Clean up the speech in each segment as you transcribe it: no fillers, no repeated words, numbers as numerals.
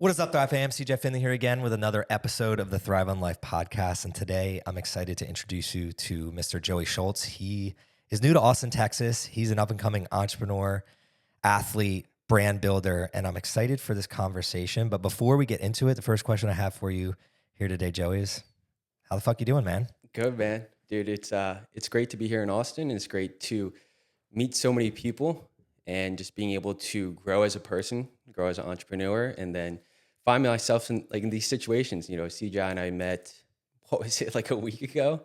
What is up, Thrive fam? CJ Finley here again with another episode of the Thrive on Life podcast. And today I'm excited to introduce you to Mr. Joey Schultz. He is new to Austin, Texas. He's an up-and-coming entrepreneur, athlete, brand builder, and I'm excited for this conversation. But before we get into it, the first question I have for you here today, Joey, is how the fuck you doing, man? Good, man. Dude, it's great to be here in Austin, and it's great to meet so many people and just being able to grow as a person, grow as an entrepreneur, and then find myself in these situations. You know, CJ and I met, what was it, like a week ago?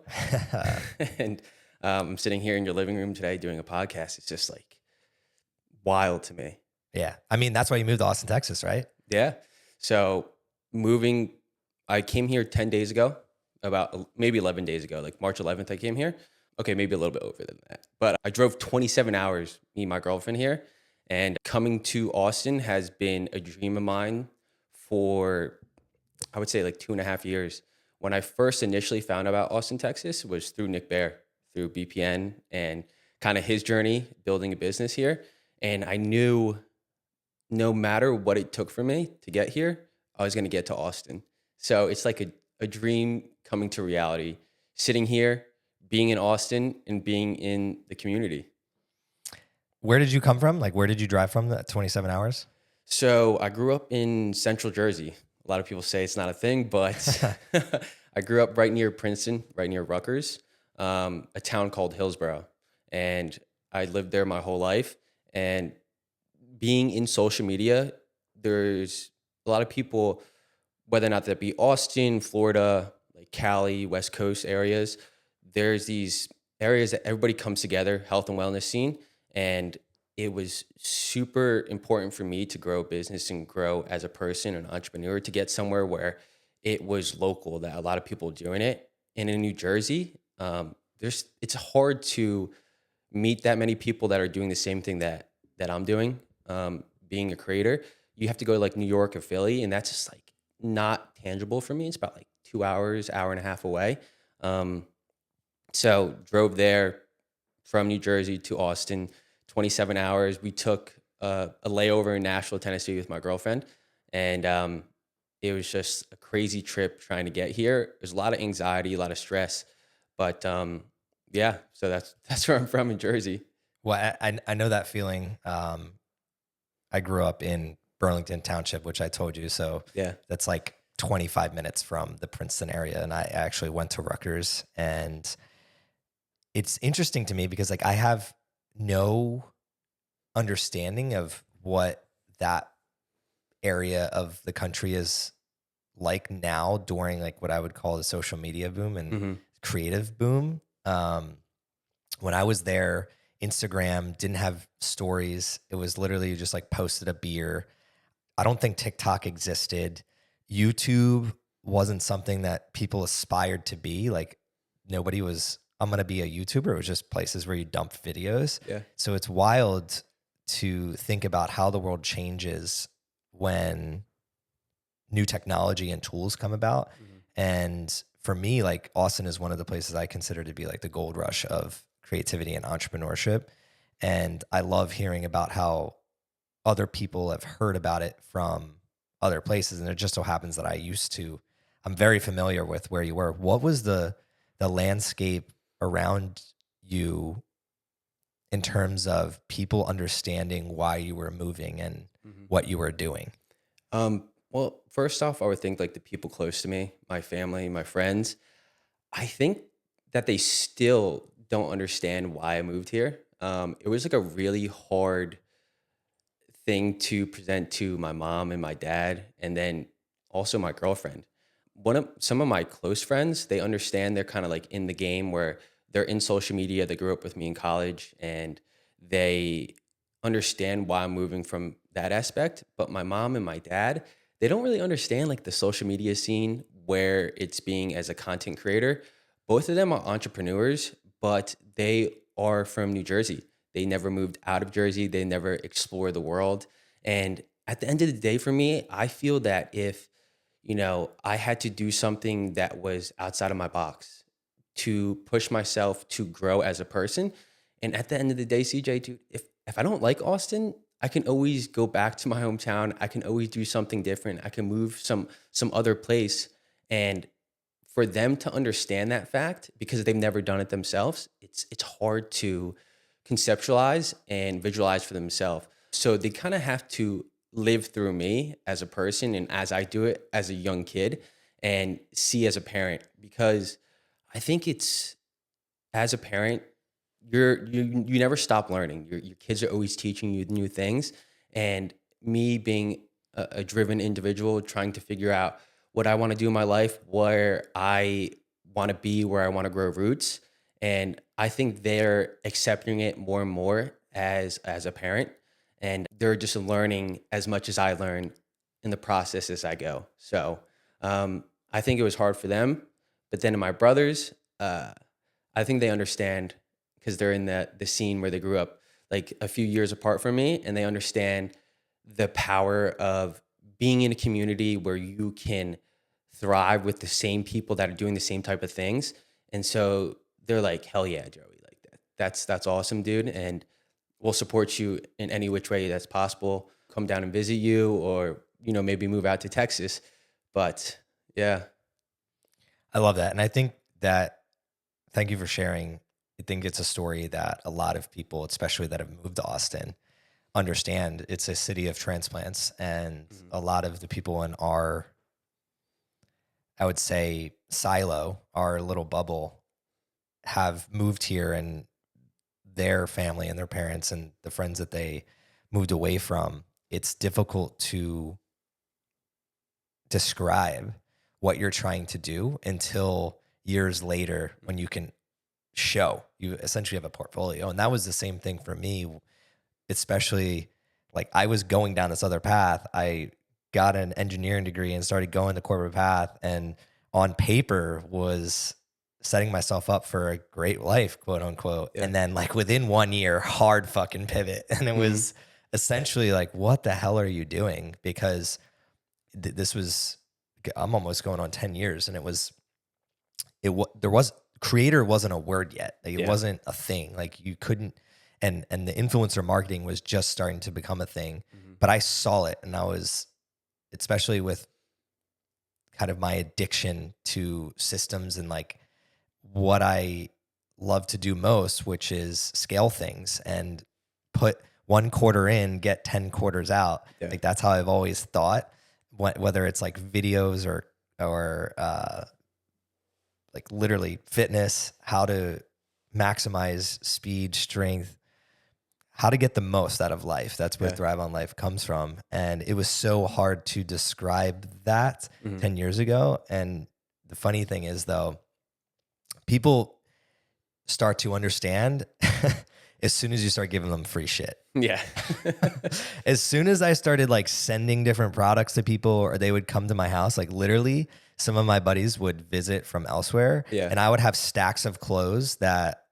And I'm sitting here in your living room today doing a podcast. It's just like wild to me. Yeah. I mean, that's why you moved to Austin, Texas, right? Yeah. So I came here 10 days ago, about maybe 11 days ago, like March 11th, I came here. Okay, maybe a little bit over than that. But I drove 27 hours, me and my girlfriend here. And coming to Austin has been a dream of mine for, I would say, like 2.5 years. When I first initially found out about Austin, Texas, was through Nick Bear, through BPN, and kind of his journey building a business here. And I knew no matter what it took for me to get here, I was going to get to Austin. So it's like a dream coming to reality, sitting here, being in Austin, and being in the community. Where did you come from? Like, where did you drive from that 27 hours? So I grew up in Central Jersey. A lot of people say it's not a thing, but I grew up right near Princeton, right near Rutgers, a town called Hillsborough. And I lived there my whole life. And being in social media, there's a lot of people, whether or not that be Austin, Florida, like Cali, West Coast areas, there's these areas that everybody comes together, health and wellness scene. And it was super important for me to grow a business and grow as a person, an entrepreneur, to get somewhere where it was local, that a lot of people were doing it. And in New Jersey, it's hard to meet that many people that are doing the same thing that I'm doing. Being a creator, you have to go to like New York or Philly, and that's just like not tangible for me. It's about like 2 hours, hour and a half away. So drove there from New Jersey to Austin, 27 hours. We took a layover in Nashville, Tennessee with my girlfriend. And it was just a crazy trip trying to get here. There's a lot of anxiety, a lot of stress. But yeah, so that's where I'm from in Jersey. Well, I know that feeling. I grew up in Burlington Township, which I told you. So Yeah. that's like 25 minutes from the Princeton area. And I actually went to Rutgers. And it's interesting to me because like I have no understanding of what that area of the country is like now during like what I would call the social media boom and creative boom. When I was there, Instagram didn't have stories. It was literally just like posted a beer. I don't think TikTok existed. YouTube wasn't something that people aspired to be. Like nobody was, I'm going to be a YouTuber. It was just places where you dump videos. Yeah. So it's wild to think about how the world changes when new technology and tools come about. And for me, like Austin is one of the places I consider to be like the gold rush of creativity and entrepreneurship. And I love hearing about how other people have heard about it from other places. And it just so happens that I'm very familiar with where you were. What was the landscape around you in terms of people understanding why you were moving and what you were doing? Well, first off, I would think like the people close to me, my family, my friends, I think that they still don't understand why I moved here. It was like a really hard thing to present to my mom and my dad, and then also my girlfriend. Some of my close friends, they understand. They're kind of like in the game where they're in social media. They grew up with me in college, and they understand why I'm moving from that aspect. But my mom and my dad, they don't really understand like the social media scene where it's being as a content creator. Both of them are entrepreneurs, but they are from New Jersey. They never moved out of Jersey. They never explored the world. And at the end of the day, for me, I feel that if, I had to do something that was outside of my box to push myself to grow as a person. And at the end of the day, CJ, dude, if I don't like Austin, I can always go back to my hometown. I can always do something different. I can move some other place. And for them to understand that fact because they've never done it themselves, it's hard to conceptualize and visualize for themselves. So they kind of have to live through me as a person and as I do it as a young kid and see as a parent because I think it's as a parent, you never stop learning. Your kids are always teaching you new things. And me being a driven individual, trying to figure out what I want to do in my life, where I want to be, where I want to grow roots. And I think they're accepting it more and more as a parent. And they're just learning as much as I learn in the process as I go. So I think it was hard for them. But then my brothers, I think they understand because they're in the scene where they grew up like a few years apart from me, and they understand the power of being in a community where you can thrive with the same people that are doing the same type of things. And so they're like, hell yeah, Joey, like that. That's awesome, dude. And we'll support you in any which way that's possible. Come down and visit you or, maybe move out to Texas. But yeah. I love that. And I think that, thank you for sharing. I think it's a story that a lot of people, especially that have moved to Austin, understand. It's a city of transplants. And a lot of the people in our, I would say, silo, our little bubble, have moved here, and their family and their parents and the friends that they moved away from, it's difficult to describe what you're trying to do until years later when you can show. You essentially have a portfolio. And that was the same thing for me, especially like I was going down this other path. I got an engineering degree and started going the corporate path, and on paper was setting myself up for a great life, quote unquote. Yeah. And then like within 1 year, hard fucking pivot. And it was essentially like, what the hell are you doing? Because this was, I'm almost going on 10 years, and there was creator wasn't a word yet. Like, it wasn't a thing. Like you couldn't, and the influencer marketing was just starting to become a thing, but I saw it, and I was, especially with kind of my addiction to systems and like what I love to do most, which is scale things and put 1 quarter in, get 10 quarters out. Yeah. Like that's how I've always thought, whether it's like videos or like literally fitness, how to maximize speed, strength, how to get the most out of life. That's where Thrive on Life comes from. And it was so hard to describe that 10 years ago. And the funny thing is, though, people start to understand as soon as you start giving them free shit. Yeah. As soon as I started like sending different products to people, or they would come to my house, like literally some of my buddies would visit from elsewhere, and I would have stacks of clothes that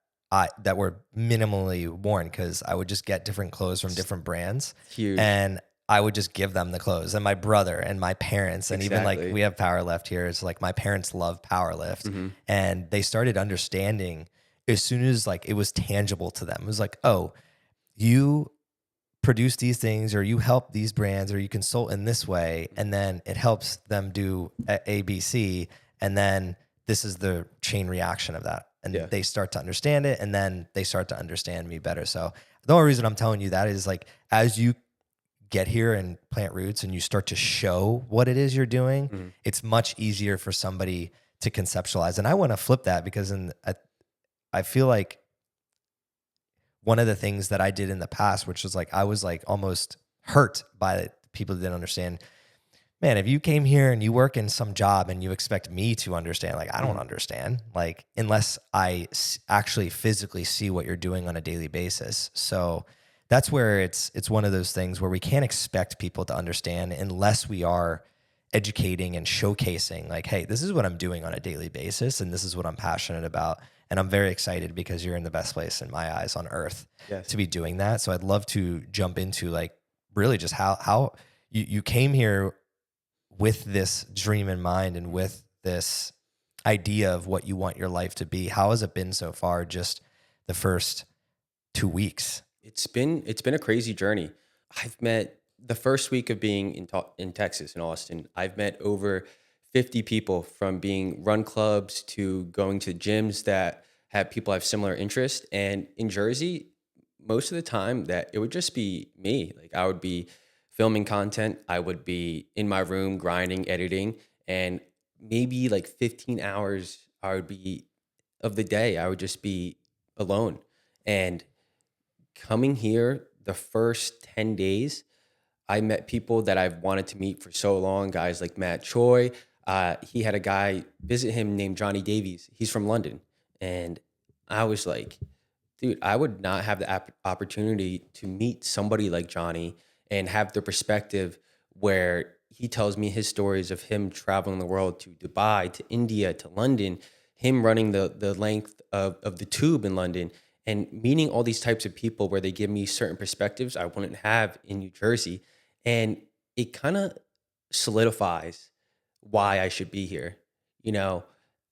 were minimally worn, because I would just get different clothes from different brands. Huge. And I would just give them the clothes, and my brother and my parents, and even like we have Power Lift here. It's like my parents love Power Lift, and they started understanding as soon as like it was tangible to them. It was like, oh, you produce these things, or you help these brands, or you consult in this way, and then it helps them do ABC, and then this is the chain reaction of that. And they start to understand it, and then they start to understand me better. So the only reason I'm telling you that is like, as you get here and plant roots and you start to show what it is you're doing, it's much easier for somebody to conceptualize. And I want to flip that, because I feel like one of the things that I did in the past, which was like, I was like almost hurt by people that didn't understand. Man, if you came here and you work in some job and you expect me to understand, like I don't understand, like unless I actually physically see what you're doing on a daily basis. So that's where it's one of those things where we can't expect people to understand unless we are educating and showcasing like, hey, this is what I'm doing on a daily basis, and this is what I'm passionate about. And I'm very excited because you're in the best place in my eyes on earth to be doing that. So I'd love to jump into like really just how you came here with this dream in mind and with this idea of what you want your life to be. How has it been so far, just the first 2 weeks? It's been a crazy journey. I've met the first week of being in Texas, in Austin, I've met over 50 people from being run clubs to going to gyms that have people have similar interests. And in Jersey, most of the time that it would just be me. Like I would be filming content, I would be in my room grinding, editing, and maybe like 15 hours I would be of the day, I would just be alone. And coming here the first 10 days, I met people that I've wanted to meet for so long, guys like Matt Choi. He had a guy visit him named Johnny Davies. He's from London. And I was like, dude, I would not have the opportunity to meet somebody like Johnny and have the perspective where he tells me his stories of him traveling the world to Dubai, to India, to London, him running the length of the tube in London, and meeting all these types of people where they give me certain perspectives I wouldn't have in New Jersey. And it kind of solidifies why I should be here. You know,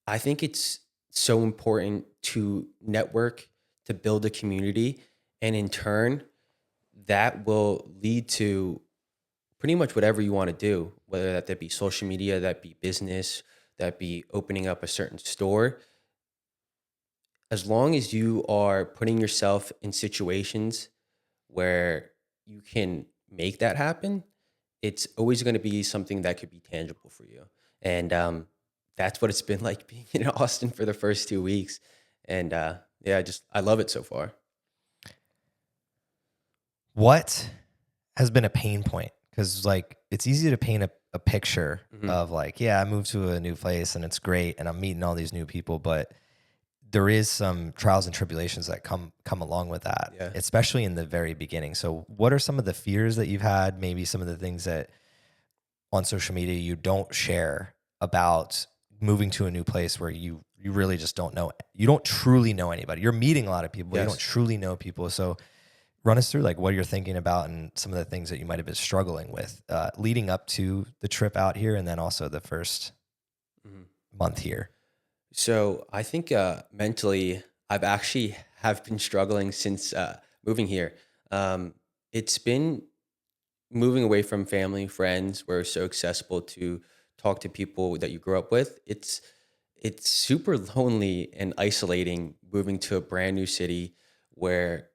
I think it's so important to network, to build a community, and in turn, that will lead to pretty much whatever you want to do, whether that be social media, that be business, that be opening up a certain store. As long as you are putting yourself in situations where you can make that happen, it's always going to be something that could be tangible for you. And that's what it's been like being in Austin for the first 2 weeks. And yeah, I love it so far. What has been a pain point? Because like it's easy to paint a picture of like, yeah, I moved to a new place and it's great and I'm meeting all these new people, but there is some trials and tribulations that come along with that, Yeah. especially in the very beginning. So what are some of the fears that you've had? Maybe some of the things that on social media you don't share about moving to a new place where you really just don't know, you don't truly know anybody. You're meeting a lot of people, but you don't truly know people. So run us through like what you're thinking about and some of the things that you might have been struggling with leading up to the trip out here, and then also the first month here. So I think mentally, I've actually have been struggling since moving here. It's been moving away from family, friends, where it's so accessible to talk to people that you grew up with. It's super lonely and isolating moving to a brand new city where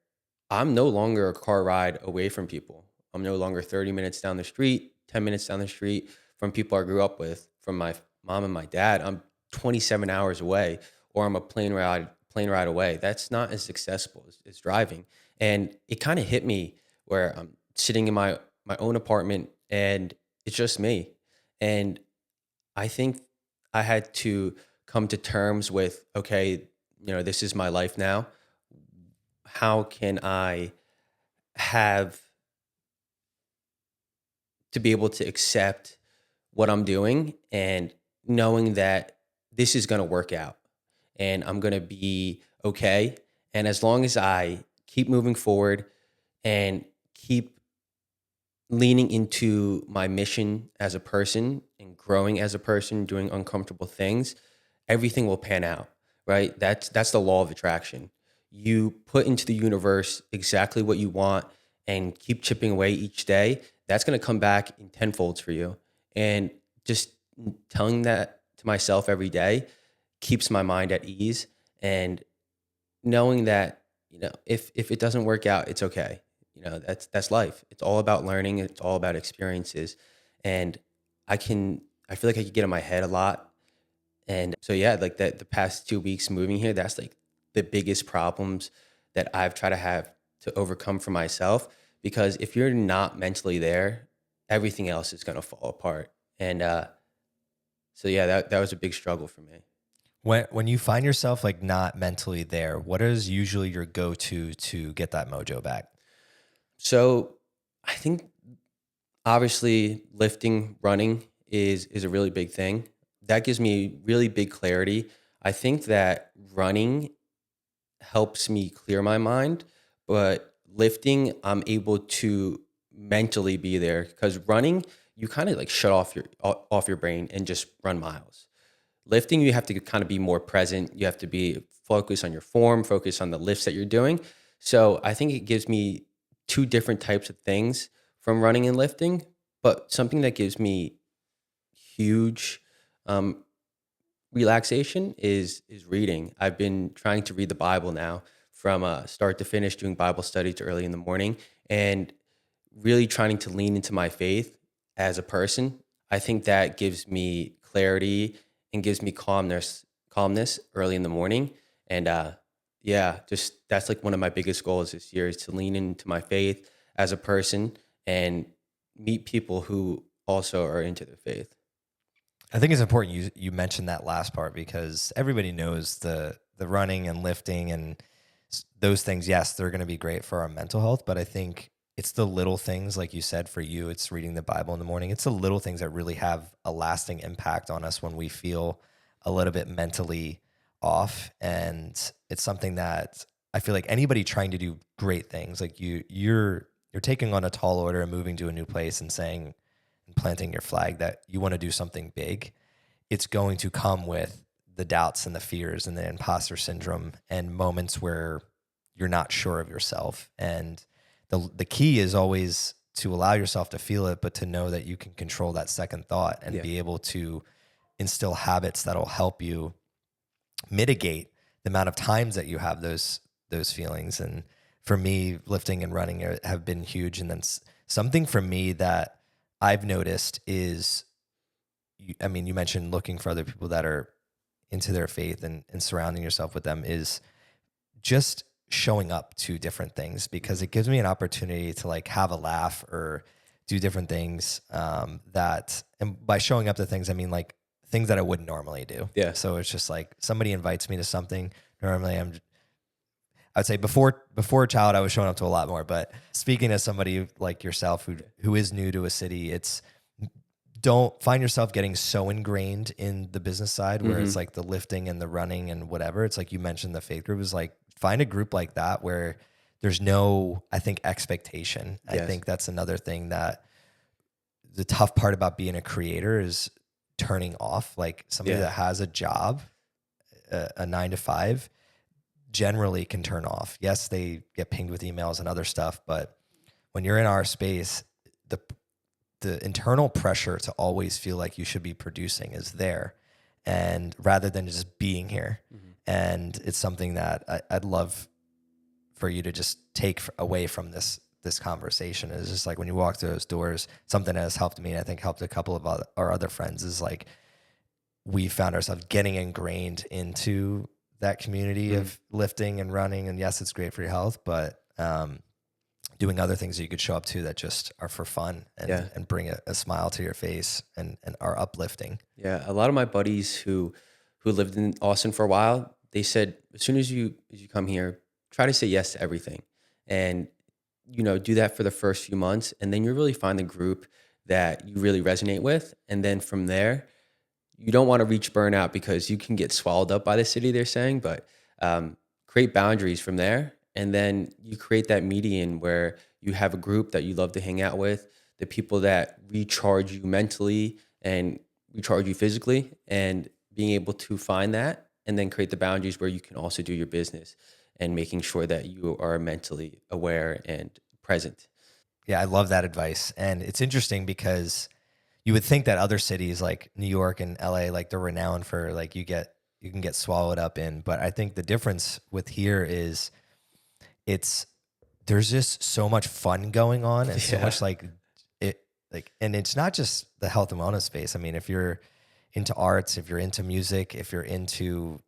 I'm no longer a car ride away from people. I'm no longer 30 minutes down the street, 10 minutes down the street from people I grew up with, from my mom and my dad. I'm 27 hours away, or I'm a plane ride away. That's not as accessible as driving. And it kind of hit me where I'm sitting in my own apartment and it's just me. And I think I had to come to terms with, okay, this is my life now. How can I have to be able to accept what I'm doing and knowing that this is going to work out and I'm going to be okay. And as long as I keep moving forward and keep leaning into my mission as a person and growing as a person, doing uncomfortable things, everything will pan out, right? That's the law of attraction. You put into the universe exactly what you want and keep chipping away each day. That's going to come back in tenfolds for you. And just telling that to myself every day keeps my mind at ease, and knowing that, if it doesn't work out, it's okay. That's life. It's all about learning. It's all about experiences. And I feel like I could get in my head a lot. And so, yeah, like the past 2 weeks moving here, that's like the biggest problems that I've tried to have to overcome for myself. Because if you're not mentally there, everything else is going to fall apart. And so, yeah, that was a big struggle for me. When you find yourself like not mentally there, what is usually your go-to to get that mojo back? So I think obviously lifting, running is a really big thing. That gives me really big clarity. I think that running helps me clear my mind, but lifting, I'm able to mentally be there, because running, you kind of like shut off your brain and just run miles. Lifting, you have to kind of be more present. You have to be focused on your form, focus on the lifts that you're doing. So I think it gives me two different types of things from running and lifting, but something that gives me huge relaxation is reading. I've been trying to read the Bible now from start to finish, doing Bible studies early in the morning, and really trying to lean into my faith as a person. I think that gives me clarity and gives me calmness early in the morning. And yeah, just that's like one of my biggest goals this year is to lean into my faith as a person and meet people who also are into their faith. I think it's important you mentioned that last part because everybody knows the running and lifting and those things. Yes, they're going to be great for our mental health, but I think it's the little things, like you said, for you, it's reading the Bible in the morning. It's the little things that really have a lasting impact on us when we feel a little bit mentally off. And it's something that I feel like anybody trying to do great things, like you're taking on a tall order and moving to a new place and saying and planting your flag that you want to do something big. It's going to come with the doubts and the fears and the imposter syndrome and moments where you're not sure of yourself. And the key is always to allow yourself to feel it, but to know that you can control that second thought and be able to instill habits that'll help you mitigate the amount of times that you have those feelings. And for me, lifting and running have been huge. And then something for me that I've noticed is, you mentioned looking for other people that are into their faith and surrounding yourself with them is just showing up to different things, because it gives me an opportunity to like have a laugh or do different things and by showing up to things, I mean like things that I wouldn't normally do. Yeah. So it's just like somebody invites me to something. Normally I'd say before a child, I was showing up to a lot more, but speaking as somebody like yourself who is new to a city, don't find yourself getting so ingrained in the business side where it's like the lifting and the running and whatever. It's like you mentioned the faith group is like, find a group like that where there's no, I think, expectation. Yes. I think that's another thing that the tough part about being a creator is turning off. Like somebody that has a job, a 9 to 5, generally can turn off. Yes, they get pinged with emails and other stuff, but when you're in our space, the internal pressure to always feel like you should be producing is there, and rather than just being here. And it's something that I'd love for you to just take away from this conversation. Is just like when you walk through those doors, something that has helped me, and I think helped a couple of our other friends, is like we found ourselves getting ingrained into that community of lifting and running. And yes, it's great for your health, but doing other things that you could show up to that just are for fun and bring a smile to your face and are uplifting. Yeah. A lot of my buddies who lived in Austin for a while, they said, as soon as you come here, try to say yes to everything, and, do that for the first few months. And then you really find the group that you really resonate with. And then from there, you don't want to reach burnout because you can get swallowed up by the city, they're saying, but create boundaries from there. And then you create that median where you have a group that you love to hang out with, the people that recharge you mentally and recharge you physically, and being able to find that and then create the boundaries where you can also do your business and making sure that you are mentally aware and present. Yeah, I love that advice. And it's interesting because you would think that other cities like New York and LA, like they're renowned for like you can get swallowed up in. But I think the difference with here is there's just so much fun going on and so much and it's not just the health and wellness space. I mean, if you're into arts, if you're into music, if you're into,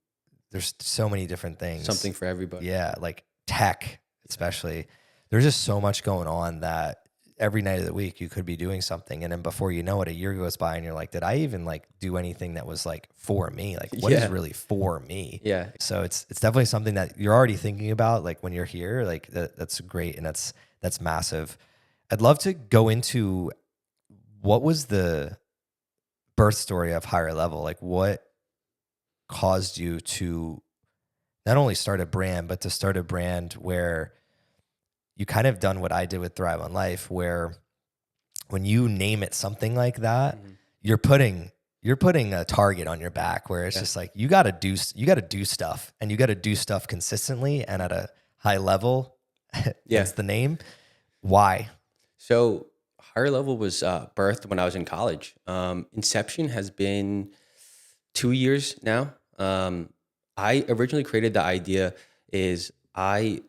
there's so many different things. Something for everybody. Yeah. Like tech, especially. There's just so much going on that every night of the week you could be doing something. And then before you know it, a year goes by and you're like, did I even like do anything that was like for me? Like what is really for me? Yeah. So it's definitely something that you're already thinking about. Like when you're here, like that's great. And that's massive. I'd love to go into what was the birth story of Higher Level? Like what caused you to not only start a brand, but to start a brand where you kind of done what I did with Thrive on Life, where when you name it something like that, you're putting a target on your back where it's just like, you got to do stuff, and you got to do stuff consistently and at a high level. That's the name. Why? So Higher Level was birthed when I was in college. Inception has been 2 years now. I originally created the idea is I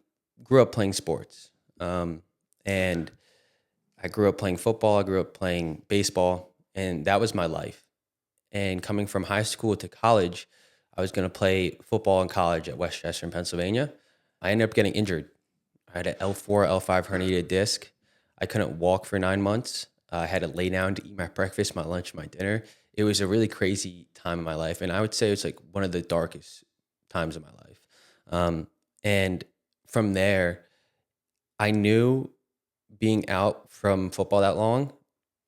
grew up playing sports, and I grew up playing football. I grew up playing baseball, and that was my life. And coming from high school to college, I was going to play football in college at Westchester in Pennsylvania. I ended up getting injured. I had an L4, L5 herniated disc. I couldn't walk for 9 months. I had to lay down to eat my breakfast, my lunch, my dinner. It was a really crazy time in my life. And I would say it's like one of the darkest times of my life. And from there, I knew being out from football that long,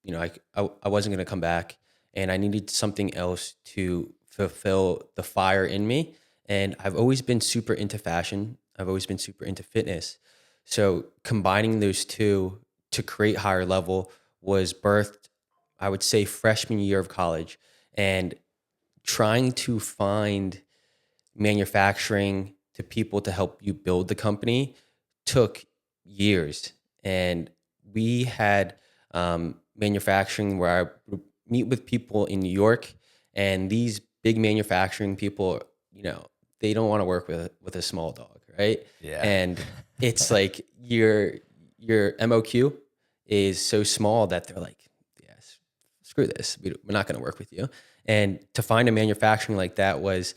I wasn't going to come back, and I needed something else to fulfill the fire in me. And I've always been super into fashion. I've always been super into fitness. So combining those two to create Higher Level was birthed, I would say, freshman year of college, and trying to find manufacturing to people to help you build the company took years. And we had manufacturing where I would meet with people in New York, and these big manufacturing people, they don't want to work with a small dog, right? Yeah. And it's like your MOQ is so small that they're like, yes, screw this. We're not going to work with you. And to find a manufacturing like that was,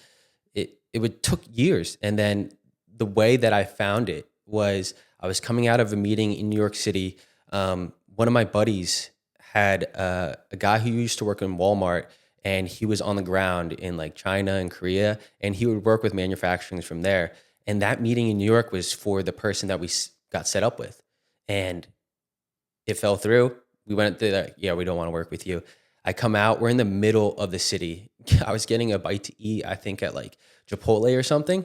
it would took years. And then the way that I found it was I was coming out of a meeting in New York City. One of my buddies had a guy who used to work in Walmart, and he was on the ground in like China and Korea, and he would work with manufacturings from there. And that meeting in New York was for the person that we got set up with. And it fell through. We went through that. Yeah, we don't want to work with you. I come out. We're in the middle of the city. I was getting a bite to eat, I think at like Chipotle or something.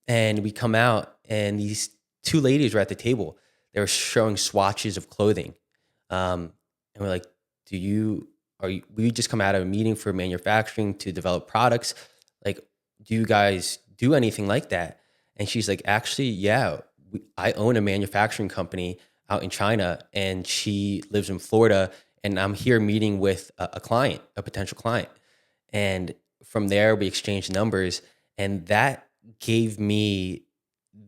And we come out, and these two ladies were at the table. They were showing swatches of clothing. And we're like, we just come out of a meeting for manufacturing to develop products. Like, do you guys do anything like that? And she's like, actually, yeah, I own a manufacturing company out in China, and she lives in Florida, and I'm here meeting with a client, a potential client. And from there, we exchanged numbers, and that gave me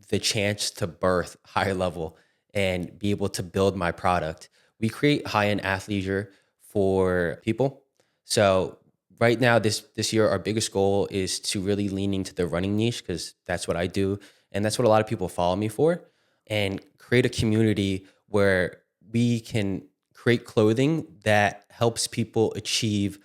the chance to birth Higher Level and be able to build my product. We create high-end athleisure for people. So right now, this year, our biggest goal is to really lean into the running niche, because that's what I do. And that's what a lot of people follow me for, and create a community where we can create clothing that helps people achieve,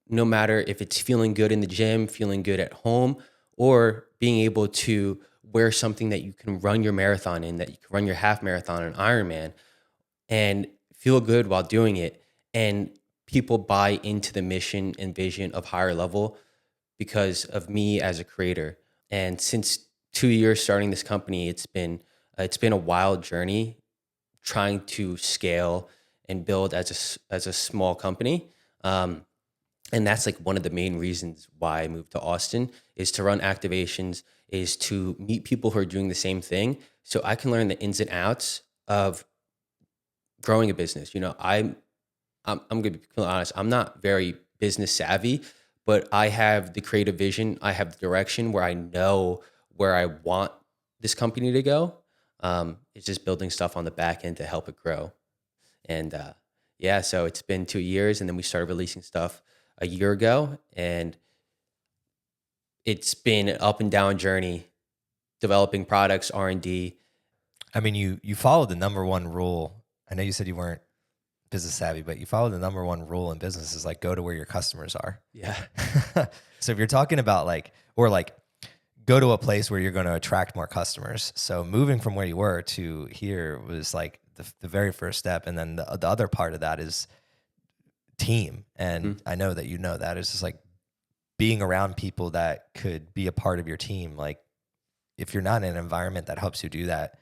no matter if it's feeling good in the gym, feeling good at home, or being able to wear something that you can run your marathon in, that you can run your half marathon and Ironman and feel good while doing it. And people buy into the mission and vision of Higher Level because of me as a creator. And since 2 years starting this company, it's been a wild journey trying to scale and build as a small company. And that's like one of the main reasons why I moved to Austin, is to run activations, is to meet people who are doing the same thing, so I can learn the ins and outs of growing a business. I'm going to be completely honest. I'm not very business savvy, but I have the creative vision. I have the direction where I know where I want this company to go. It's just building stuff on the back end to help it grow. And yeah, so it's been 2 years, and then we started releasing stuff a year ago, and it's been an up and down journey developing products, R&D. I mean, you followed the number one rule. I know you said you weren't business savvy, but you follow the number one rule in business is like, go to where your customers are. Yeah. So if you're talking about go to a place where you're going to attract more customers. So moving from where you were to here was like the very first step. And then the other part of that is team. And I know that that is just like being around people that could be a part of your team. Like, if you're not in an environment that helps you do that,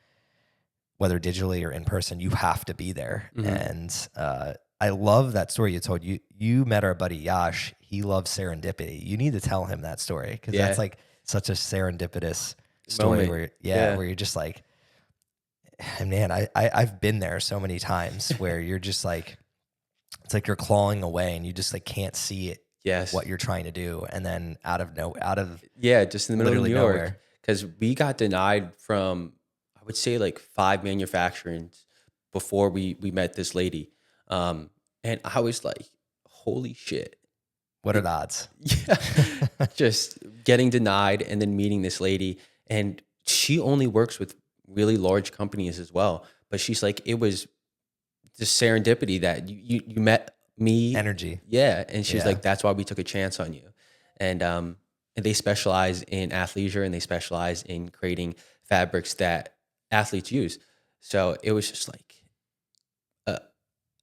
whether digitally or in person, you have to be there. And I love that story you told. You met our buddy Yash. He loves serendipity. You need to tell him that story, because that's like such a serendipitous story where you're just like, man, I've been there so many times where you're just like, It's like you're clawing away and you just like can't see it, Yes. what you're trying to do. And then out of Yeah, just in the middle of literally New York. nowhere. Because we got denied from, I would say, like 5 manufacturers before we met this lady. And I was like, holy shit. What are Like, the odds? yeah, just getting denied and then meeting this lady. And she only works with really large companies as well. But she's like, it was just serendipity that you met me. Energy. Yeah. And she was Yeah. like, that's why we took a chance on you. And they specialize in athleisure, and they specialize in creating fabrics that athletes use. So it was just like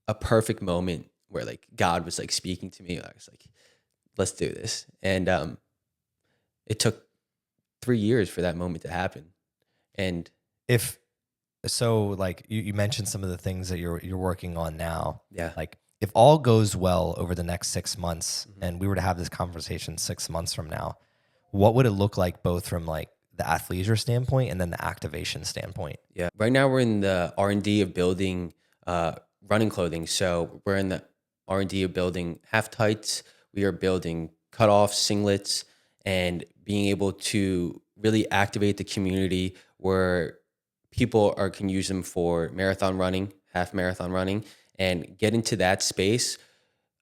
a perfect moment where like God was like speaking to me. I was like, let's do this. And it took 3 years for that moment to happen. And If so, like you mentioned some of the things that you're working on now. yeah, Like if all goes well over the next 6 months, Mhm. and we were to have this conversation 6 months from now, what would it look like both from like the athleisure standpoint and then the activation standpoint? yeah. Right now we're in the R&D of building running clothing. So we're in the R&D of building half tights. We are building cutoffs, singlets, and being able to really activate the community where people can use them for marathon running, half marathon running, and get into that space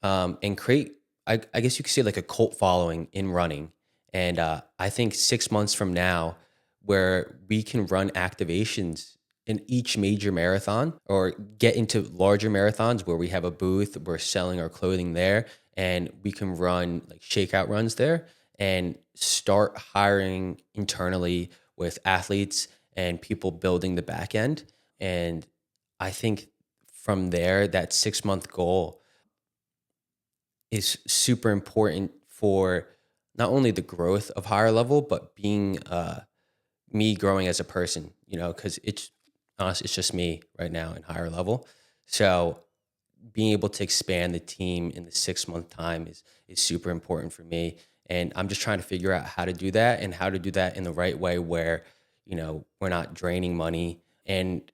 and create, I guess you could say, like a cult following in running. And I think 6 months from now, where we can run activations in each major marathon or get into larger marathons where we have a booth, we're selling our clothing there, and we can run like shakeout runs there and start hiring internally with athletes and people building the back end. And I think from there, that 6 month goal is super important for not only the growth of higher level, but being me growing as a person, because it's honestly, it's just me right now in higher level. So being able to expand the team in the 6 month time is super important for me. And I'm just trying to figure out how to do that and how to do that in the right way where, we're not draining money and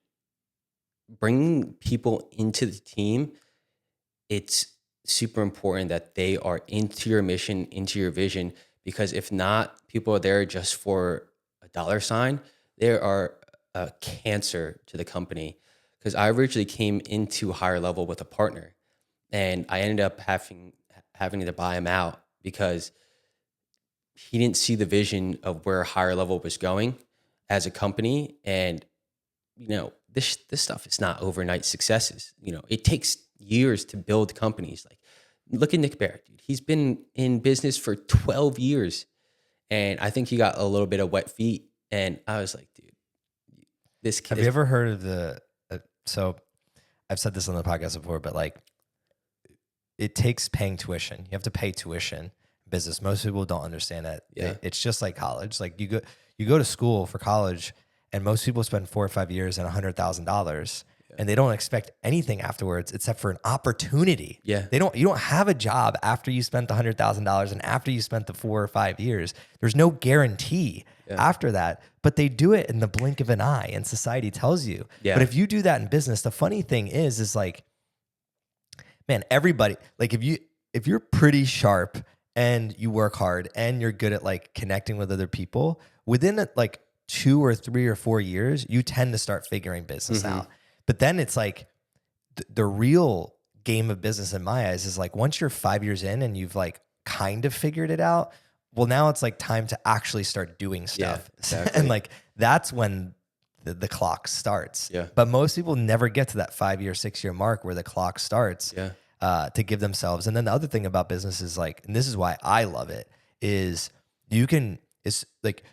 bringing people into the team. It's super important that they are into your mission, into your vision, because if not, people are there just for a dollar sign. They are a cancer to the company. Because I originally came into higher level with a partner, and I ended up having to buy him out because he didn't see the vision of where higher level was going as a company. And this stuff is not overnight successes. It takes years to build companies. Like, look at Nick Barrett, dude. He's been in business for 12 years, and I think he got a little bit of wet feet. And I was like, dude, this kid. Have you ever heard of the? So, I've said this on the podcast before, but like, it takes paying tuition. You have to pay tuition. Business. Most people don't understand that. Yeah. It's just like college. Like you go to school for college, and most people spend 4 or 5 years and $100,000, and they don't expect anything afterwards except for an opportunity. Yeah. You don't have a job after you spent the $100,000 and after you spent the 4 or 5 years. There's no guarantee after that, but they do it in the blink of an eye, and society tells you. Yeah. But if you do that in business, the funny thing is like, man, everybody, like if you're pretty sharp and you work hard and you're good at like connecting with other people, within like 2 or 3 or 4 years, you tend to start figuring business out. But then it's like the real game of business in my eyes is like, once you're 5 years in and you've like kind of figured it out, well, now it's like time to actually start doing stuff. Yeah, exactly. And like, that's when the clock starts. Yeah. But most people never get to that 5 year, 6 year mark where the clock starts. Yeah. To give themselves. And then the other thing about business is like, and this is why I love it, is it's like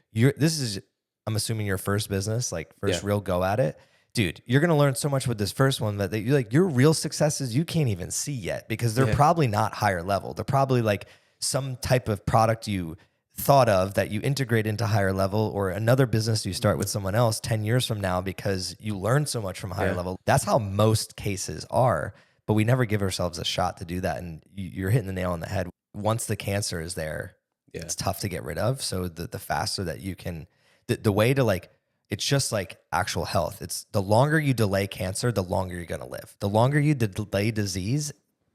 I'm assuming your first business, like first real go at it. Dude, you're going to learn so much with this first one that your real successes, you can't even see yet because they're probably not higher level. They're probably like some type of product you thought of that you integrate into higher level, or another business you start with someone else 10 years from now because you learned so much from higher level. That's how most cases are. But we never give ourselves a shot to do that. And you're hitting the nail on the head. Once the cancer is there, it's tough to get rid of. So the faster that you can, the way to like, it's just like actual health. It's the longer you delay cancer, the longer you're going to live. The longer you delay disease,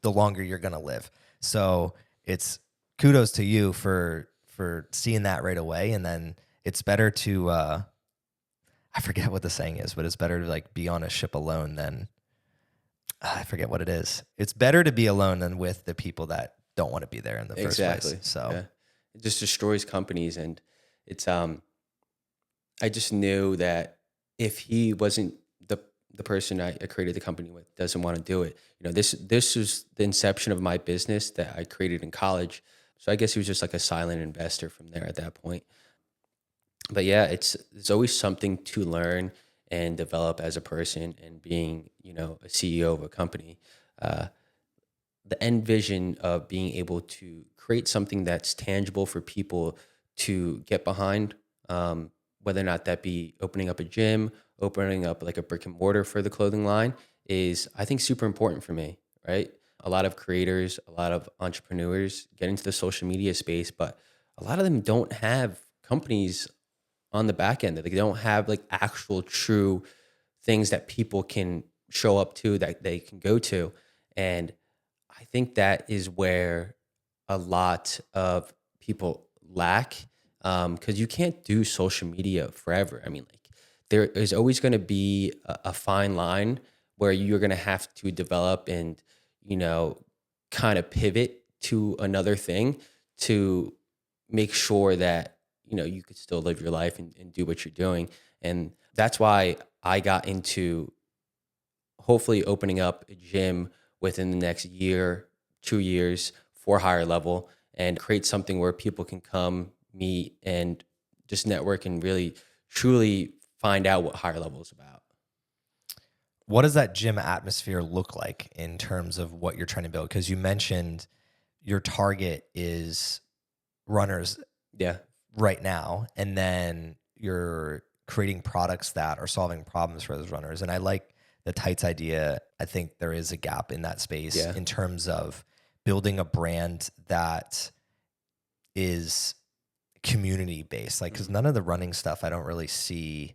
the longer you're going to live. So it's kudos to you for seeing that right away. And then it's better to, I forget what the saying is, but it's better to like be on a ship alone than, I forget what it is. It's better to be alone than with the people that don't want to be there in the first place. So Yeah. It just destroys companies. And it's, I just knew that if he wasn't the person I created the company with doesn't want to do it, this was the inception of my business that I created in college. So I guess he was just like a silent investor from there at that point. But yeah, it's always something to learn and develop as a person, and being, a CEO of a company. Uh, the end vision of being able to create something that's tangible for people to get behind, whether or not that be opening up a gym, opening up like a brick and mortar for the clothing line, is, I think, super important for me, right? A lot of creators, a lot of entrepreneurs get into the social media space, but a lot of them don't have companies on the back end. They don't have like actual true things that people can show up to, that they can go to. And I think that is where a lot of people lack, because you can't do social media forever. I mean, like, there is always going to be a fine line where you're going to have to develop and, kind of pivot to another thing to make sure that, you could still live your life and do what you're doing. And that's why I got into hopefully opening up a gym within the next year, 2 years, for Higher Level, and create something where people can come, meet, and just network and really truly find out what Higher Level is about. what does that gym atmosphere look like in terms of what you're trying to build? Because you mentioned your target is runners Yeah. right now, and then you're creating products that are solving problems for those runners. And I like the tights idea. I think there is a gap in that space Yeah. in terms of building a brand that is community based. Like, because none of the running stuff I don't really see.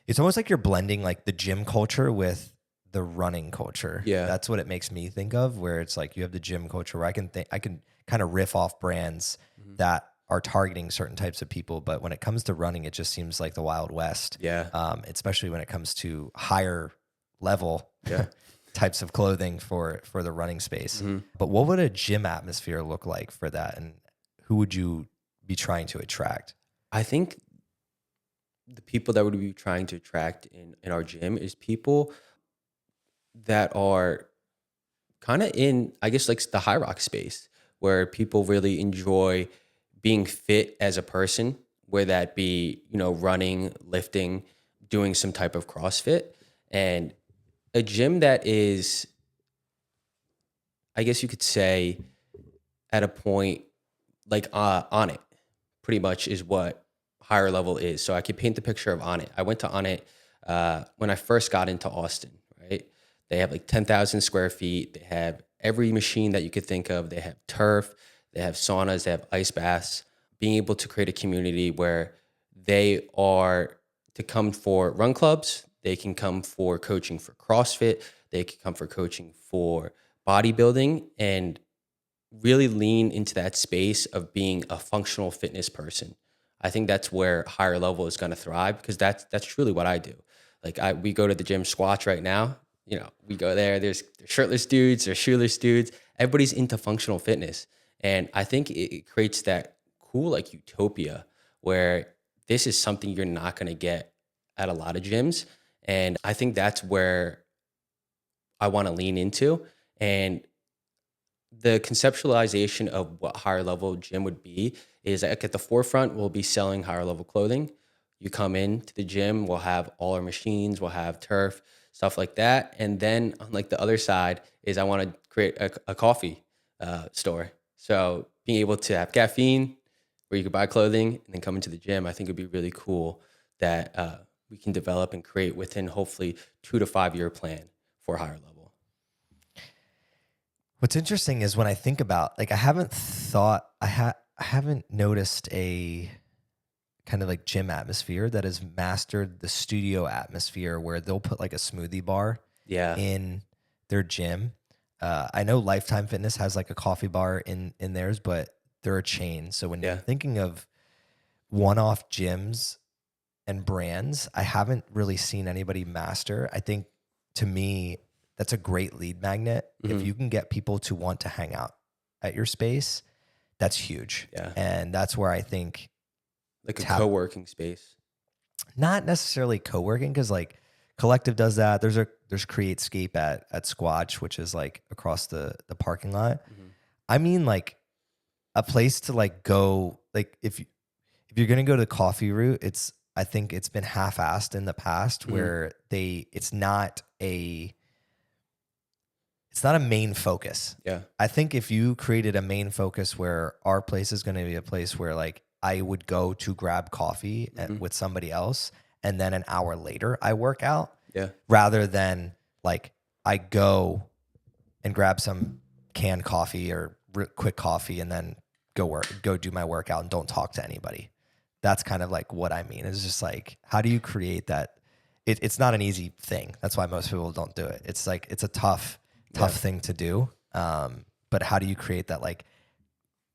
It's almost like you're blending like the gym culture with the running culture. Yeah. That's what it makes me think of, where it's like you have the gym culture where I can kind of riff off brands that are targeting certain types of people. But when it comes to running, it just seems like the Wild West. Yeah. Especially when it comes to higher level Yeah. types of clothing for the running space. Mm-hmm. But what would a gym atmosphere look like for that? And who would you be trying to attract? I think the people that would be trying to attract in our gym is people that are kind of in, I guess, like the high rock space, where people really enjoy being fit as a person, whether that be, running, lifting, doing some type of CrossFit. And a gym that is, I guess you could say, at a point like on it, pretty much is what Higher Level is. So I could paint the picture of On It. I went to On It when I first got into Austin, right? They have like 10,000 square feet. They have every machine that you could think of. They have turf, they have saunas, they have ice baths. Being able to create a community where they are to come for run clubs, they can come for coaching for CrossFit, they can come for coaching for bodybuilding, and really lean into that space of being a functional fitness person. I think that's where Higher Level is going to thrive, because that's truly what I do. Like, we go to the gym, Squatch right now. We go there. There's shirtless dudes, there's shoeless dudes. Everybody's into functional fitness, and I think it creates that cool like utopia where this is something you're not going to get at a lot of gyms, and I think that's where I want to lean into. And the conceptualization of what Higher Level gym would be is, like, at the forefront, we'll be selling Higher Level clothing. You come in to the gym, we'll have all our machines, we'll have turf, stuff like that. And then on like the other side is, I want to create a coffee store. So being able to have caffeine where you could buy clothing and then come into the gym, I think would be really cool that we can develop and create within hopefully 2 to 5 year plan for Higher Level. What's interesting is when I think about, like, I haven't noticed a kind of like gym atmosphere that has mastered the studio atmosphere where they'll put like a smoothie bar Yeah. in their gym. I know Lifetime Fitness has like a coffee bar in theirs, but they're a chain. So when you're Yeah. thinking of one-off gyms and brands, I haven't really seen anybody master. I think to me, that's a great lead magnet. If you can get people to want to hang out at your space, that's huge. Yeah. And that's where I think Like a co-working space. not necessarily co-working, because like Collective does that. There's Createscape at Squatch, which is like across the parking lot. I mean, like a place to like go, like if you're gonna go to the coffee route, I think it's been half-assed in the past where it's not a main focus. Yeah. I think if you created a main focus where our place is going to be a place where like I would go to grab coffee with somebody else, and then an hour later I work out, rather than like I go and grab some canned coffee or quick coffee and then go do my workout and don't talk to anybody. That's kind of like what I mean. It's just like, how do you create that? It's not an easy thing. That's why most people don't do it. It's like, it's a tough thing to do. But how do you create that like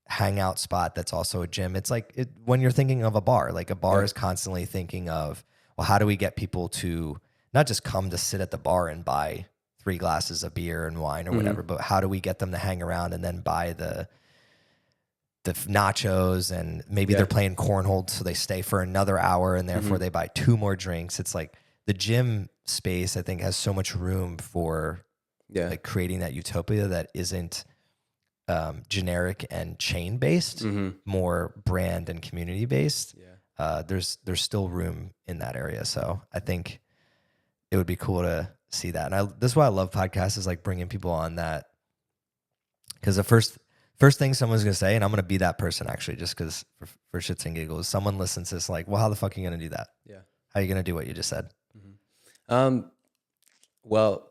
hangout spot that's also a gym? It's like when you're thinking of a bar, like a bar is constantly thinking of, well, how do we get people to not just come to sit at the bar and buy 3 glasses of beer and wine or whatever, but how do we get them to hang around and then buy the nachos, and maybe they're playing cornhole, so they stay for another hour and therefore they buy 2 more drinks. It's like the gym space, I think, has so much room for like creating that utopia that isn't generic and chain based, more brand and community based. There's still room in that area. So I think it would be cool to see that. And this is why I love podcasts, is like bringing people on that, because the first thing someone's going to say, and I'm going to be that person actually, just because for shits and giggles, someone listens to this like, well, how the fuck are you going to do that? Yeah. How are you going to do what you just said? Well,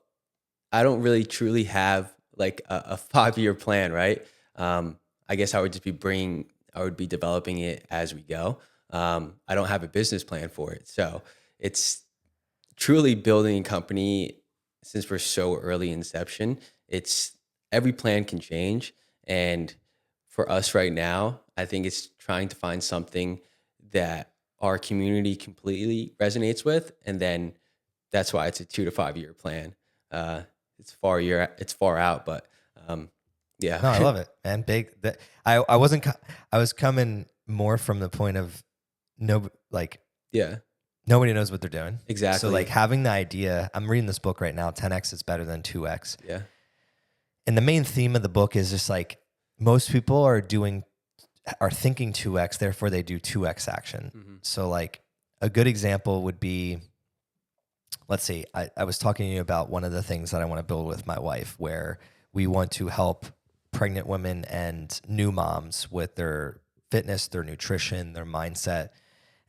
I don't really truly have like a 5-year plan, right? I guess I would be developing it as we go. I don't have a business plan for it. So it's truly building a company. Since we're so early inception, every plan can change. And for us right now, I think it's trying to find something that our community completely resonates with. And then that's why it's a 2 to 5 year plan. It's far out, but yeah. No, I love it, man. Big. I was coming more from the point of nobody knows what they're doing. Exactly. So like having the idea, I'm reading this book right now, 10X is better than 2X. Yeah. And the main theme of the book is just like, most people are thinking 2X, therefore they do 2X action. So like a good example would be, let's see, I was talking to you about one of the things that I want to build with my wife, where we want to help pregnant women and new moms with their fitness, their nutrition, their mindset.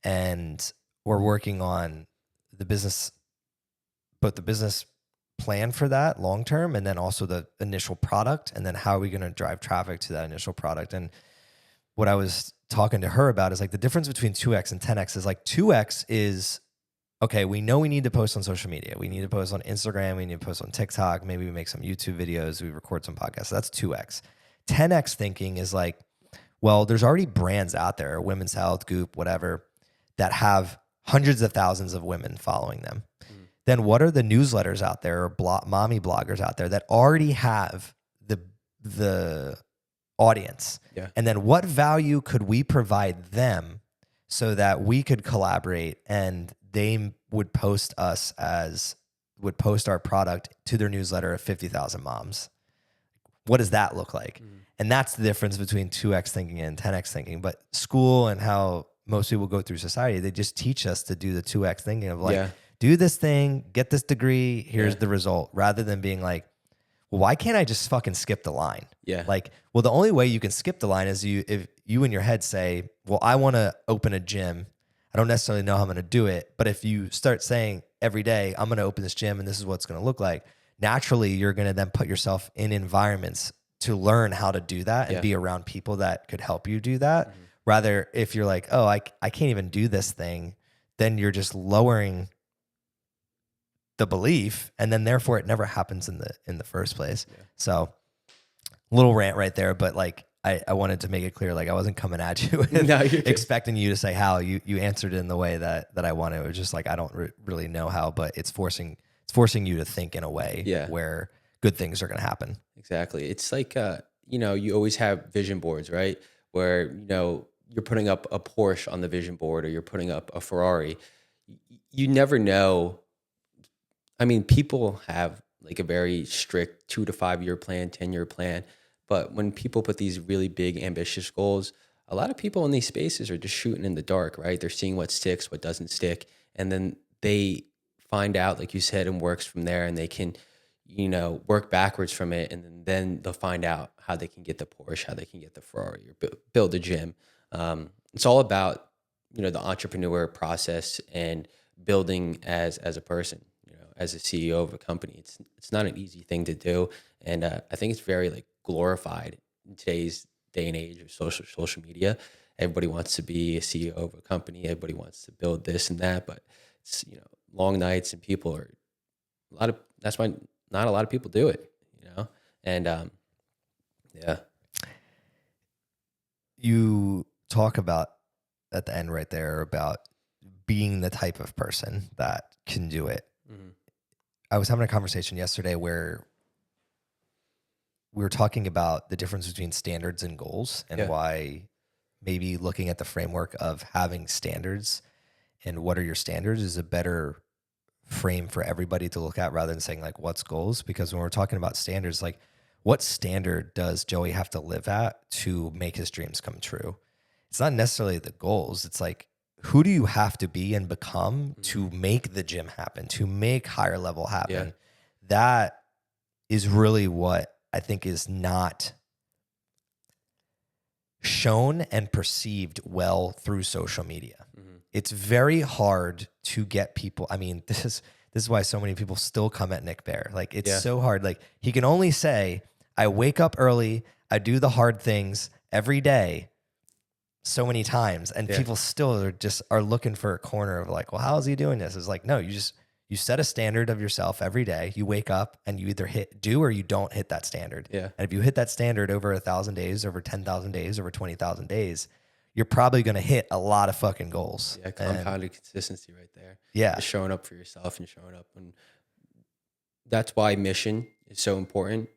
And we're working on both the business plan for that long term, and then also the initial product, and then how are we going to drive traffic to that initial product. And what I was talking to her about is like the difference between 2X and 10X is like 2X is, okay, we know we need to post on social media. We need to post on Instagram. We need to post on TikTok. Maybe we make some YouTube videos. We record some podcasts. So that's 2X. 10X thinking is like, well, there's already brands out there, Women's Health, Goop, whatever, that have hundreds of thousands of women following them. Then what are the newsletters out there, or mommy bloggers out there that already have the audience? Yeah. And then what value could we provide them so that we could collaborate and they would post our product to their newsletter of 50,000 moms? What does that look like? And that's the difference between 2X thinking and 10X thinking. But school and how most people go through society, they just teach us to do the 2X thinking of like, do this thing, get this degree, here's the result, rather than being like, well, why can't I just fucking skip the line? Yeah. Like, well, the only way you can skip the line is if you in your head say, well, I want to open a gym. I don't necessarily know how I'm going to do it. But if you start saying every day, I'm going to open this gym and this is what it's going to look like, naturally, you're going to then put yourself in environments to learn how to do that and be around people that could help you do that. Rather, if you're like, oh, I can't even do this thing, then you're just lowering the belief, and then therefore it never happens in the first place. Yeah. So little rant right there, but like I wanted to make it clear, like I wasn't coming at you with No, you're good. expecting you to say how. You answered it in the way that I wanted. It was just like I don't really know how, but it's forcing you to think in a way Yeah. where good things are going to happen. Exactly. It's like, you always have vision boards, right? Where, you're putting up a Porsche on the vision board or you're putting up a Ferrari. You never know. I mean, people have like a very strict 2 to 5 year plan, 10-year plan. But when people put these really big, ambitious goals, a lot of people in these spaces are just shooting in the dark, right? They're seeing what sticks, what doesn't stick. And then they find out, like you said, and works from there, and they can, work backwards from it. And then they'll find out how they can get the Porsche, how they can get the Ferrari, or build a gym. It's all about, the entrepreneur process and building as a person, as a CEO of a company. It's not an easy thing to do. And I think it's very like glorified in today's day and age of social media. Everybody wants to be a CEO of a company. Everybody wants to build this and that, but it's, long nights, and people are that's why not a lot of people do it, and yeah. You talk about at the end right there about being the type of person that can do it. Mm-hmm. I was having a conversation yesterday where we were talking about the difference between standards and goals, and why maybe looking at the framework of having standards and what are your standards is a better frame for everybody to look at rather than saying like what's goals. Because when we're talking about standards, like what standard does Joey have to live at to make his dreams come true? It's not necessarily the goals. It's like, who do you have to be and become to make the gym happen, to make higher level happen? Yeah. That is really what I think is not shown and perceived well through social media. Mm-hmm. It's very hard to get people. I mean, this is why so many people still come at Nick Bare. Like it's so hard. Like he can only say, I wake up early, I do the hard things every day so many times, and people still are looking for a corner of like, well, how is he doing this? It's like, no, you set a standard of yourself every day. You wake up and you either do or you don't hit that standard. Yeah. And if you hit that standard over 1,000 days, over 10,000 days, over 20,000 days, you're probably going to hit a lot of fucking goals. Yeah, compounded consistency right there. Yeah. Just showing up for yourself and showing up. And that's why mission is so important,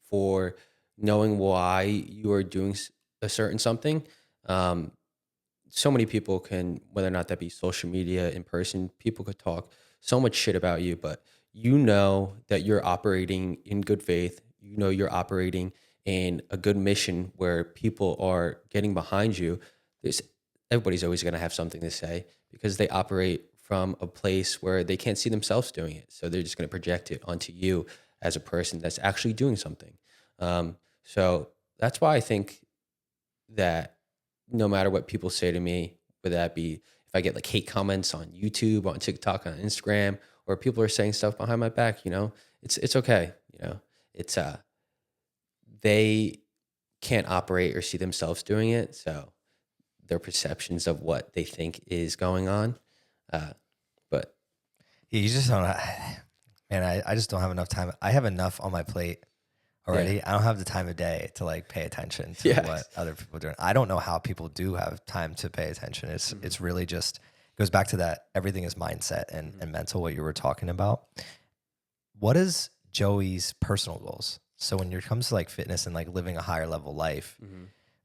for knowing why you are doing a certain something. So many people can, whether or not that be social media, in person, people could talk so much shit about you, but that you're operating in good faith. You're operating in a good mission where people are getting behind you. Everybody's always going to have something to say because they operate from a place where they can't see themselves doing it. So they're just going to project it onto you as a person that's actually doing something. So that's why I think that no matter what people say to me, whether that be if I get like hate comments on YouTube, on TikTok, on Instagram, or people are saying stuff behind my back, it's okay. It's they can't operate or see themselves doing it. So their perceptions of what they think is going on. But yeah, you just don't, man, I just don't have enough time. I have enough on my plate already. Yeah. I don't have the time of day to like pay attention to what other people are doing. I don't know how people do have time to pay attention. It's really just, it goes back to that everything is mindset and mental, what you were talking about. What is Joey's personal goals? So when it comes to like fitness and like living a higher level life,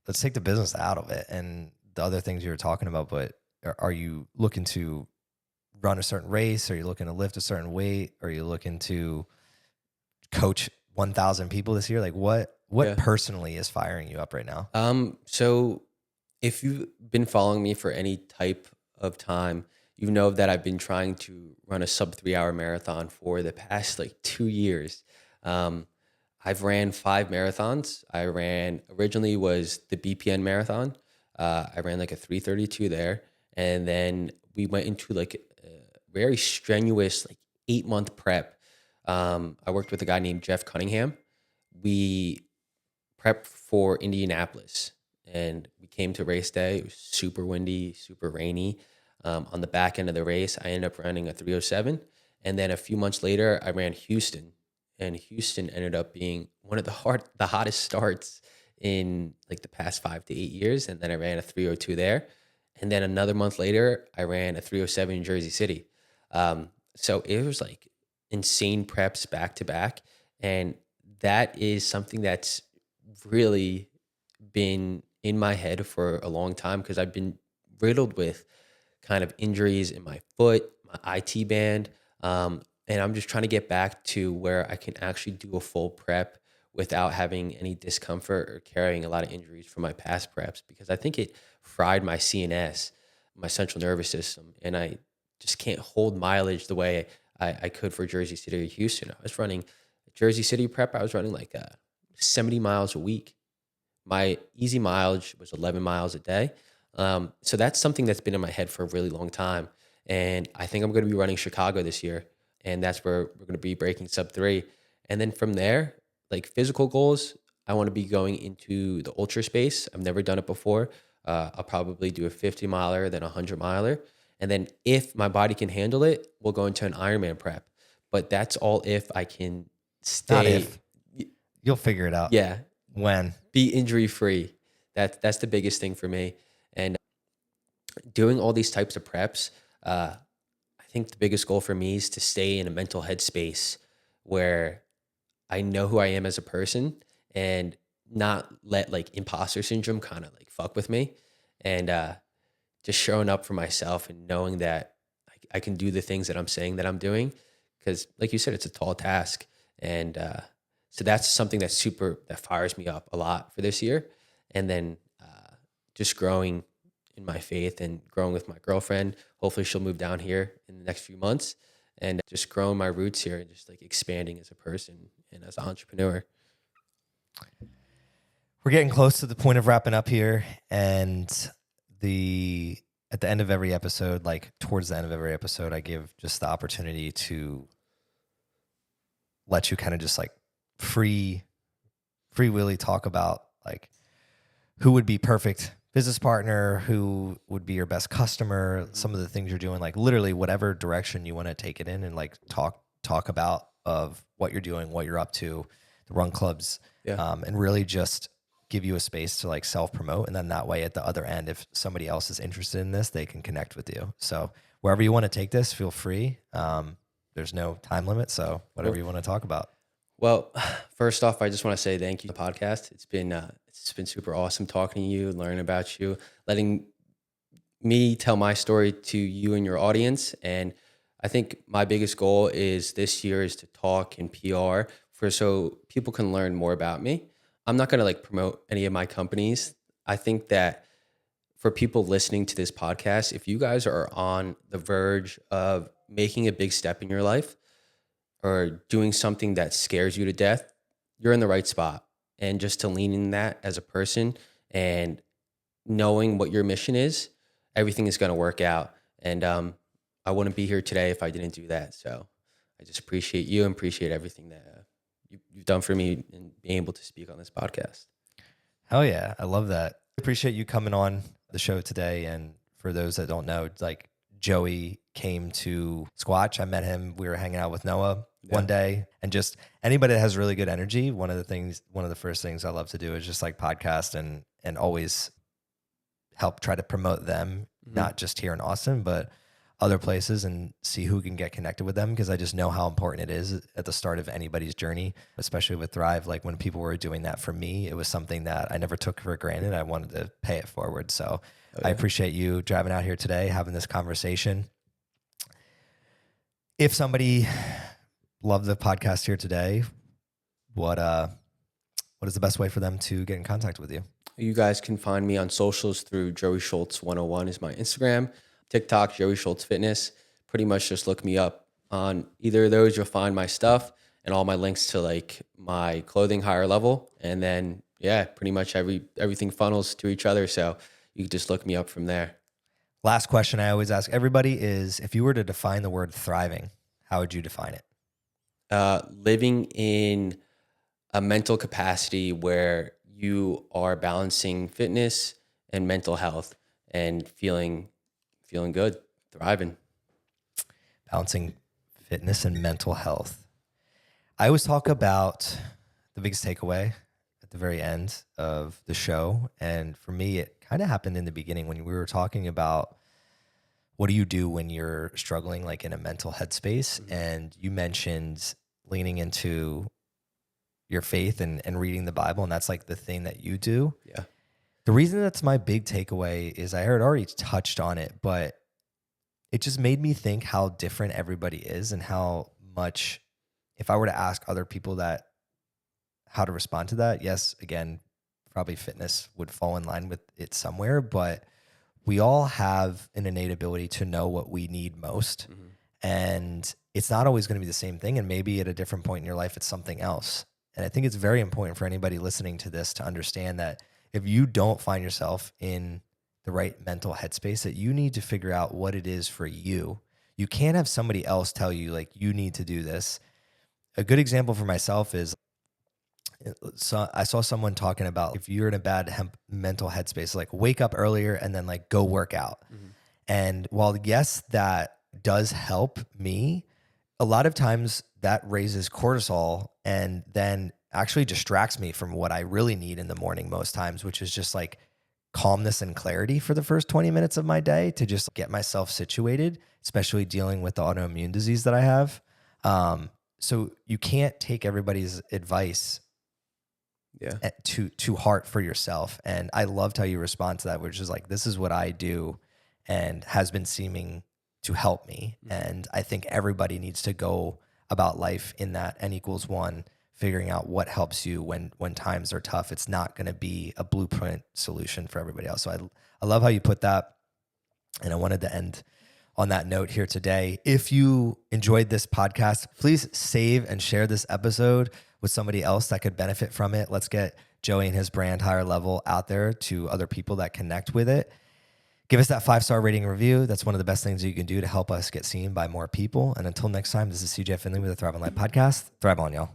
let's take the business out of it and the other things you were talking about, but are you looking to run a certain race? Are you looking to lift a certain weight? Are you looking to coach 1,000 people this year? Like what personally is firing you up right now? So if you've been following me for any type of time, you know that I've been trying to run a sub 3-hour marathon for the past like 2 years. I've ran 5 marathons. I ran originally was the BPN marathon. I ran like a 3:32 there. And then we went into like a very strenuous, like 8-month prep. I worked with a guy named Jeff Cunningham. We prepped for Indianapolis and we came to race day. It was super windy, super rainy. On the back end of the race, I ended up running a 3:07. And then a few months later, I ran Houston, and Houston ended up being one of the hottest starts in like the past 5 to 8 years. And then I ran a 302 there. And then another month later, I ran a 307 in Jersey City. So it was like insane preps back to back. And that is something that's really been in my head for a long time because I've been riddled with kind of injuries in my foot, my IT band. And I'm just trying to get back to where I can actually do a full prep without having any discomfort or carrying a lot of injuries from my past preps because I think it fried my CNS, my central nervous system, and I just can't hold mileage the way I could for Jersey City or Houston. I was running Jersey City prep. I was running like 70 miles a week. My easy mileage was 11 miles a day. So that's something that's been in my head for a really long time. And I think I'm going to be running Chicago this year. And that's where we're going to be breaking sub 3. And then from there, like physical goals, I want to be going into the ultra space. I've never done it before. I'll probably do a 50 miler, then a 100 miler. And then if my body can handle it, we'll go into an Ironman prep. But that's all if I can stay. Not if. You'll figure it out. Yeah. When? Be injury free. That's the biggest thing for me. And doing all these types of preps, I think the biggest goal for me is to stay in a mental headspace where I know who I am as a person and not let like imposter syndrome kind of like fuck with me, and just showing up for myself and knowing that I can do the things that I'm saying that I'm doing. Because like you said, it's a tall task. And so that's something that fires me up a lot for this year. And then just growing in my faith and growing with my girlfriend. Hopefully she'll move down here in the next few months, and just growing my roots here and just like expanding as a person and as an entrepreneur. We're getting close to the point of wrapping up here, and at the end of every episode, like towards the end of every episode, I give just the opportunity to let you kind of just like free willy talk about like who would be perfect business partner, who would be your best customer, some of the things you're doing, like literally whatever direction you want to take it in, and like talk about of what you're doing, what you're up to, the run clubs, and really just give you a space to like self-promote. And then that way at the other end, if somebody else is interested in this, they can connect with you. So wherever you want to take this, feel free. There's no time limit. So whatever you want to talk about. Well, first off, I just want to say thank you for the podcast. It's been super awesome talking to you, learning about you, letting me tell my story to you and your audience. And I think my biggest goal is this year is to talk in PR so people can learn more about me. I'm not going to like promote any of my companies. I think that for people listening to this podcast, if you guys are on the verge of making a big step in your life or doing something that scares you to death, you're in the right spot. And just to lean in that as a person and knowing what your mission is, everything is going to work out. And I wouldn't be here today if I didn't do that. So I just appreciate you and appreciate everything that you've done for me and being able to speak on this podcast. Hell yeah. I love that. Appreciate you coming on the show today. And for those that don't know, like Joey came to Squatch. I met him. We were hanging out with Noah one day, and just anybody that has really good energy. One of the first things I love to do is just like podcast and always help try to promote them, not just here in Austin, but other places, and see who can get connected with them. Because I just know how important it is at the start of anybody's journey, especially with Thrive. Like when people were doing that for me, it was something that I never took for granted. I wanted to pay it forward. So I appreciate you driving out here today, having this conversation. If somebody loved the podcast here today, what is the best way for them to get in contact with you? You guys can find me on socials through Joey Schultz 101 is my Instagram, TikTok, Joey Schultz Fitness. Pretty much just look me up on either of those. You'll find my stuff and all my links to like my clothing higher level. And then, pretty much everything funnels to each other. So you can just look me up from there. Last question I always ask everybody is, if you were to define the word thriving, how would you define it? Living in a mental capacity where you are balancing fitness and mental health and feeling good, thriving. Balancing fitness and mental health. I always talk about the biggest takeaway at the very end of the show. And for me, it kind of happened in the beginning when we were talking about what do you do when you're struggling like in a mental headspace. And you mentioned leaning into your faith and reading the Bible. And that's like the thing that you do. Yeah. The reason that's my big takeaway is I had already touched on it, but it just made me think how different everybody is and how much, if I were to ask other people that how to respond to that, yes, again, probably fitness would fall in line with it somewhere, but we all have an innate ability to know what we need most. And it's not always going to be the same thing. And maybe at a different point in your life, it's something else. And I think it's very important for anybody listening to this to understand that if you don't find yourself in the right mental headspace, that you need to figure out what it is for you. You can't have somebody else tell you like, you need to do this. A good example for myself is, so I saw someone talking about if you're in a bad mental headspace, like wake up earlier and then like go work out. And while yes, that does help me, a lot of times that raises cortisol and then actually distracts me from what I really need in the morning most times, which is just like calmness and clarity for the first 20 minutes of my day to just get myself situated, especially dealing with the autoimmune disease that I have. So you can't take everybody's advice to heart for yourself. And I loved how you respond to that, which is like, this is what I do and has been seeming to help me. And I think everybody needs to go about life in that N=1, figuring out what helps you when times are tough. It's not going to be a blueprint solution for everybody else. So I love how you put that. And I wanted to end on that note here today. If you enjoyed this podcast, please save and share this episode with somebody else that could benefit from it. Let's get Joey and his brand Higher Level out there to other people that connect with it. Give us that 5-star rating and review. That's one of the best things that you can do to help us get seen by more people. And until next time, this is CJ Finley with the Thrive on Life podcast. Thrive on, y'all.